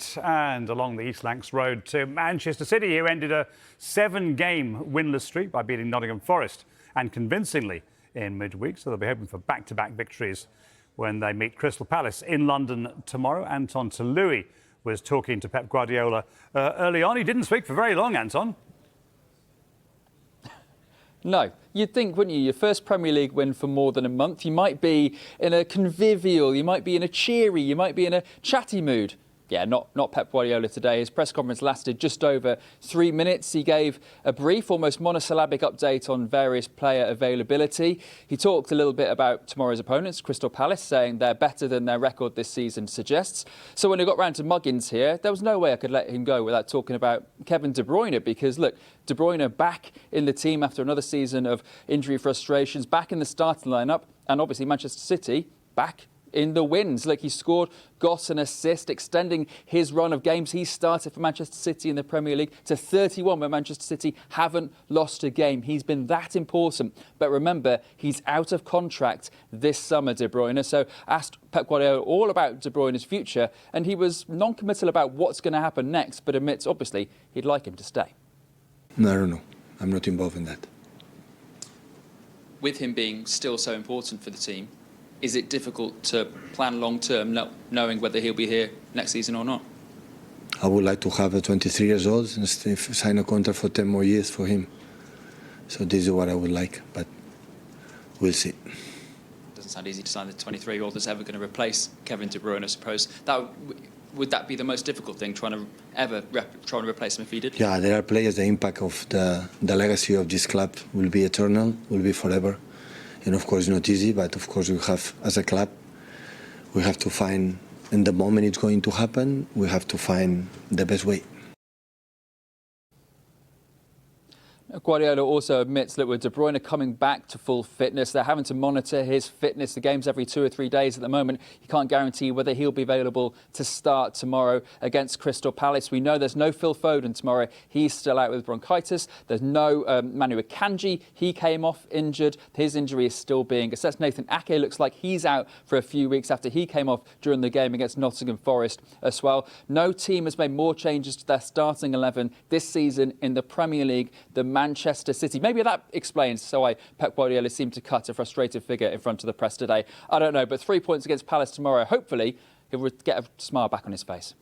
night. And along the East Lancs Road to Manchester City, who ended a 7-game winless streak by beating Nottingham Forest, and convincingly in midweek. So they'll be hoping for back-to-back victories when they meet Crystal Palace in London tomorrow. Anton Tolui was talking to Pep Guardiola early on. He didn't speak for very long, Anton. No, you'd think, wouldn't you? Your first Premier League win for more than a month. You might be in a convivial, you might be in a cheery, you might be in a chatty mood. Yeah, not Pep Guardiola today. His press conference lasted just over 3 minutes. He gave a brief, almost monosyllabic update on various player availability. He talked a little bit about tomorrow's opponents, Crystal Palace, saying they're better than their record this season suggests. So when he got round to Muggins here, there was no way I could let him go without talking about Kevin De Bruyne, because look, De Bruyne back in the team after another season of injury frustrations, back in the starting lineup, and obviously Manchester City back in the wins. Like, he scored, got an assist, extending his run of games he started for Manchester City in the Premier League to 31, where Manchester City haven't lost a game. He's been that important. But remember, he's out of contract this summer, De Bruyne. So asked Pep Guardiola all about De Bruyne's future, and he was non-committal about what's going to happen next, but admits, obviously, he'd like him to stay. No, I don't know. I'm not involved in that. With him being still so important for the team, is it difficult to plan long-term, knowing whether he'll be here next season or not? I would like to have a 23 years old and sign a contract for 10 more years for him. So this is what I would like, but we'll see. Doesn't sound easy to sign the 23-year-old that's ever going to replace Kevin De Bruyne, I suppose. Would that be the most difficult thing, trying to replace him if he did? Yeah, there are players, the impact of the legacy of this club will be eternal, will be forever. And of course, not easy, but of course we have, as a club, we have to find, in the moment it's going to happen, we have to find the best way. Guardiola also admits that with De Bruyne coming back to full fitness, they're having to monitor his fitness. The game's every 2 or 3 days at the moment. You can't guarantee whether he'll be available to start tomorrow against Crystal Palace. We know there's no Phil Foden tomorrow. He's still out with bronchitis. There's no Manu Akanji. He came off injured. His injury is still being assessed. Nathan Ake looks like he's out for a few weeks after he came off during the game against Nottingham Forest as well. No team has made more changes to their starting 11 this season in the Premier League than Manchester City. Maybe that explains why Pep Guardiola seemed to cut a frustrated figure in front of the press today. I don't know, but 3 points against Palace tomorrow. Hopefully, he'll get a smile back on his face.